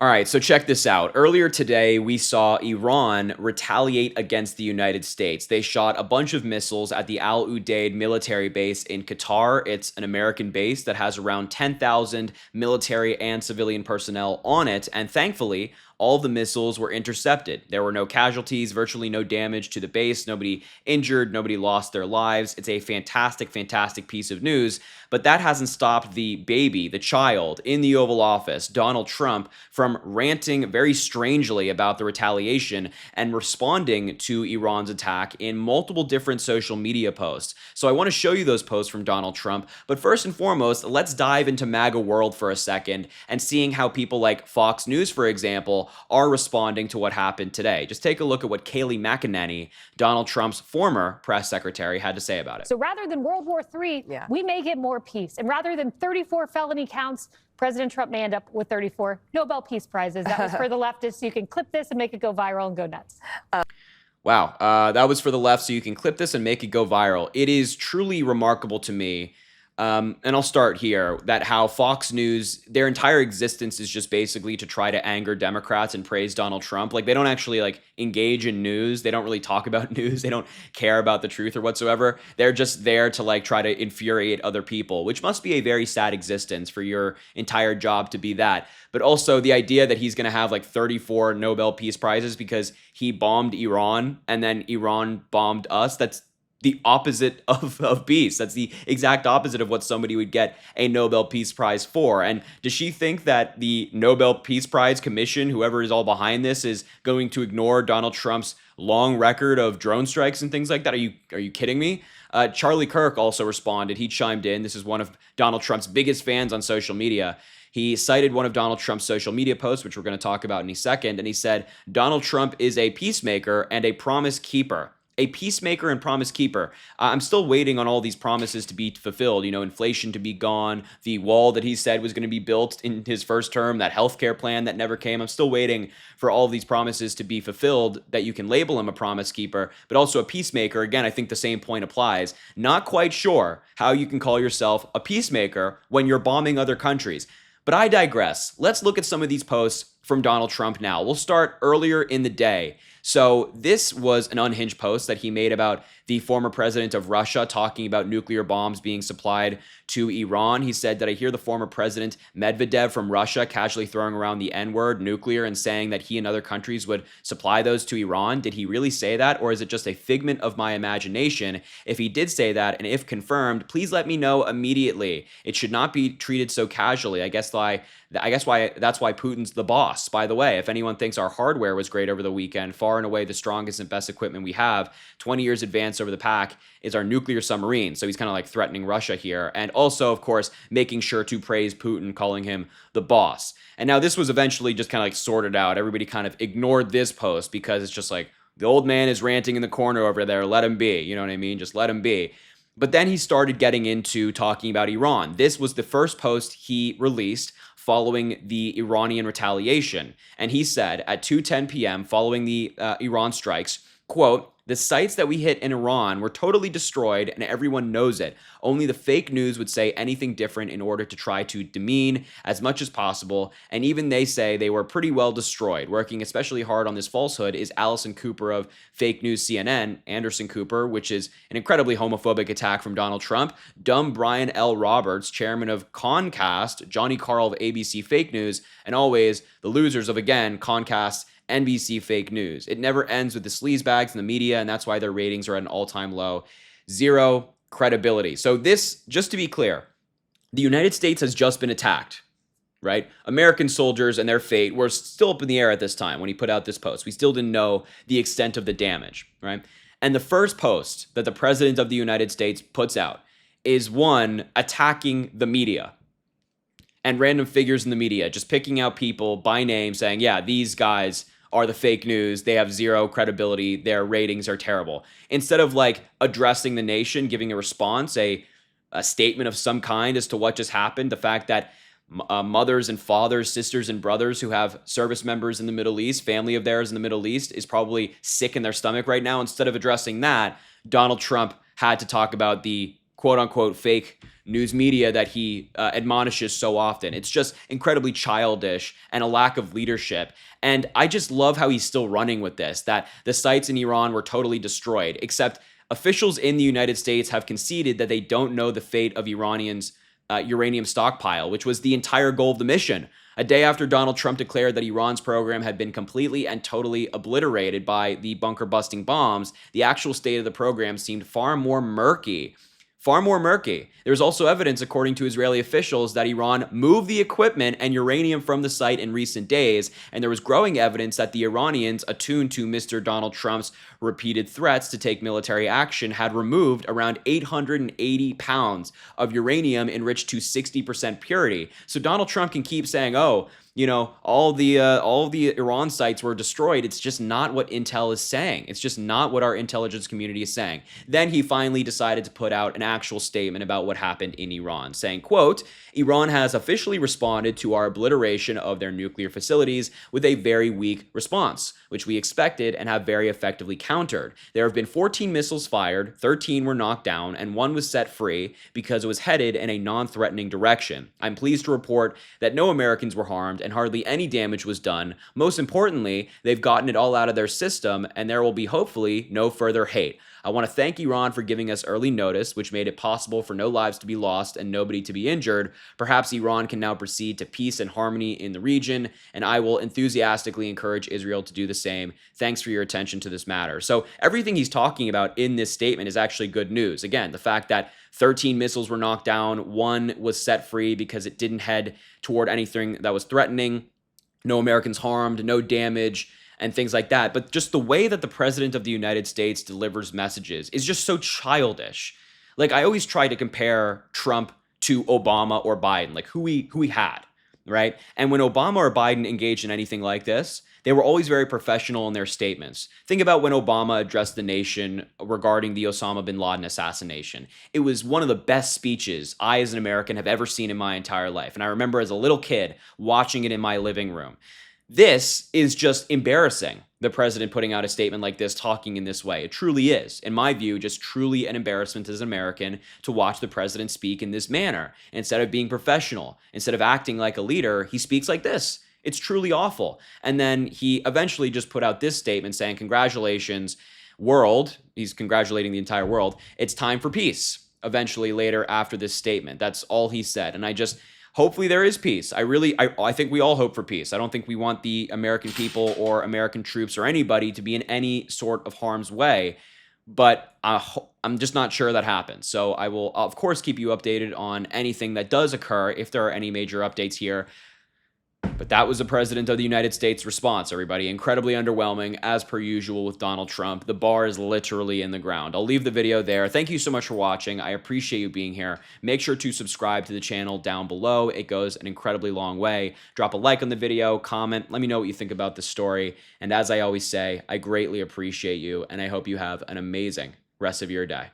All right, so check this out. Earlier today, we saw Iran retaliate against the United States. They shot a bunch of missiles at the Al Udeid military base in Qatar. It's an American base that has around 10,000 military and civilian personnel on it, and thankfully, all of the missiles were intercepted. There were no casualties, virtually no damage to the base, nobody injured, nobody lost their lives. It's a fantastic, fantastic piece of news, but that hasn't stopped the baby, the child in the Oval Office, Donald Trump, from ranting very strangely about the retaliation and responding to Iran's attack in multiple different social media posts. So I want to show you those posts from Donald Trump, but first and foremost, let's dive into MAGA world for a second and seeing how people like Fox News, for example, are responding to what happened today. Just take a look at what Kayleigh McEnany, Donald Trump's former press secretary, had to say about it. So rather than World War III, we may get more peace. And rather than 34 felony counts, President Trump may end up with 34 Nobel Peace Prizes. That was for the leftists. So you can clip this and make it go viral and go nuts. Wow, that was for the left, so you can clip this and make it go viral. It is truly remarkable to me. And I'll start here, that how Fox News, their entire existence is just basically to try to anger Democrats and praise Donald Trump. Like, they don't actually engage in news. They don't really talk about news. They don't care about the truth or whatsoever. They're just there to try to infuriate other people, which must be a very sad existence for your entire job to be that. But also the idea that he's going to have 34 Nobel Peace Prizes because he bombed Iran and then Iran bombed us. That's the opposite of peace. That's the exact opposite of what somebody would get a Nobel Peace Prize for. And does she think that the Nobel Peace Prize Commission, whoever is all behind this, is going to ignore Donald Trump's long record of drone strikes and things like that? Are you kidding me? Charlie Kirk also responded. He chimed in. This is one of Donald Trump's biggest fans on social media. He cited one of Donald Trump's social media posts, which we're going to talk about in a second, and he said, Donald Trump is a peacemaker and a promise keeper. A peacemaker and promise keeper. I'm still waiting on all these promises to be fulfilled. Inflation to be gone, the wall that he said was going to be built in his first term, that healthcare plan that never came. I'm still waiting for all of these promises to be fulfilled, that you can label him a promise keeper, but also a peacemaker. Again, I think the same point applies. Not quite sure how you can call yourself a peacemaker when you're bombing other countries. But I digress. Let's look at some of these posts from Donald Trump now. We'll start earlier in the day. So this was an unhinged post that he made about the former president of Russia talking about nuclear bombs being supplied to Iran. He said that I hear the former president Medvedev from Russia casually throwing around the N-word, nuclear, and saying that he and other countries would supply those to Iran. Did he really say that, or is it just a figment of my imagination? If he did say that, and if confirmed, please let me know immediately. It should not be treated so casually. I guess why that's why Putin's the boss. By the way, if anyone thinks our hardware was great over the weekend, far and away the strongest and best equipment we have, 20 years advanced over the pack, is our nuclear submarine. So he's kind of threatening Russia here. And also, of course, making sure to praise Putin, calling him the boss. And now this was eventually just kind of sorted out. Everybody kind of ignored this post because it's just the old man is ranting in the corner over there. Let him be. You know what I mean? Just let him be. But then he started getting into talking about Iran. This was the first post he released following the Iranian retaliation. And he said at 2:10 p.m. following the Iran strikes, quote, the sites that we hit in Iran were totally destroyed and everyone knows it. Only the fake news would say anything different in order to try to demean as much as possible. And even they say they were pretty well destroyed. Working especially hard on this falsehood is Allison Cooper of Fake News CNN, Anderson Cooper, which is an incredibly homophobic attack from Donald Trump, dumb Brian L. Roberts, chairman of Concast, Johnny Carl of ABC Fake News, and always the losers of, again, Concast, NBC Fake News. It never ends with the sleazebags in the media, and that's why their ratings are at an all-time low. Zero credibility. So this, just to be clear, the United States has just been attacked, right? American soldiers and their fate were still up in the air at this time when he put out this post. We still didn't know the extent of the damage, right? And the first post that the President of the United States puts out is one attacking the media and random figures in the media, just picking out people by name saying, yeah, these guys are the fake news. They have zero credibility. Their ratings are terrible. Instead of addressing the nation, giving a response, a statement of some kind as to what just happened, the fact that mothers and fathers, sisters and brothers who have service members in the Middle East, family of theirs in the Middle East, is probably sick in their stomach right now. Instead of addressing that, Donald Trump had to talk about the quote unquote fake news media that he admonishes so often. It's just incredibly childish and a lack of leadership. And I just love how he's still running with this, that the sites in Iran were totally destroyed, except officials in the United States have conceded that they don't know the fate of Iranians' uranium stockpile, which was the entire goal of the mission. A day after Donald Trump declared that Iran's program had been completely and totally obliterated by the bunker busting bombs, the actual state of the program seemed far more murky. Far more murky. There's also evidence, according to Israeli officials, that Iran moved the equipment and uranium from the site in recent days, and there was growing evidence that the Iranians, attuned to Mr. Donald Trump's repeated threats to take military action, had removed around 880 pounds of uranium enriched to 60% purity. So Donald Trump can keep saying, oh, you know, all of the Iran sites were destroyed. It's just not what intel is saying. It's just not what our intelligence community is saying. Then he finally decided to put out an actual statement about what happened in Iran, saying, quote, Iran has officially responded to our obliteration of their nuclear facilities with a very weak response, which we expected and have very effectively countered. There have been 14 missiles fired, 13 were knocked down, and one was set free because it was headed in a non-threatening direction. I'm pleased to report that no Americans were harmed and hardly any damage was done. Most importantly, they've gotten it all out of their system, and there will be hopefully no further hate. I want to thank Iran for giving us early notice, which made it possible for no lives to be lost and nobody to be injured. Perhaps Iran can now proceed to peace and harmony in the region, and I will enthusiastically encourage Israel to do the same. Thanks for your attention to this matter. So everything he's talking about in this statement is actually good news. Again, the fact that 13 missiles were knocked down, one was set free because it didn't head toward anything that was threatening, no Americans harmed, no damage, and things like that. But just the way that the president of the United States delivers messages is just so childish. Like, I always try to compare Trump to Obama or Biden, like who we had, right? And when Obama or Biden engaged in anything like this, they were always very professional in their statements. Think about when Obama addressed the nation regarding the Osama bin Laden assassination. It was one of the best speeches I, as an American, have ever seen in my entire life. And I remember as a little kid watching it in my living room. This is just embarrassing, the president putting out a statement like this, talking in this way. It truly is, in my view, just truly an embarrassment as an American to watch the president speak in this manner. Instead of being professional, instead of acting like a leader, he speaks like this. It's truly awful. And then he eventually just put out this statement saying, congratulations, world. He's congratulating the entire world. It's time for peace. Eventually later after this statement. That's all he said. And hopefully there is peace. I think we all hope for peace. I don't think we want the American people or American troops or anybody to be in any sort of harm's way. But I'm just not sure that happens. So I will, of course, keep you updated on anything that does occur if there are any major updates here. But that was the president of the United States response, everybody. Incredibly underwhelming, as per usual with Donald Trump. The bar is literally in the ground. I'll leave the video there. Thank you so much for watching. I appreciate you being here. Make sure to subscribe to the channel down below. It goes an incredibly long way. Drop a like on the video, comment. Let me know what you think about this story. And as I always say, I greatly appreciate you, and I hope you have an amazing rest of your day.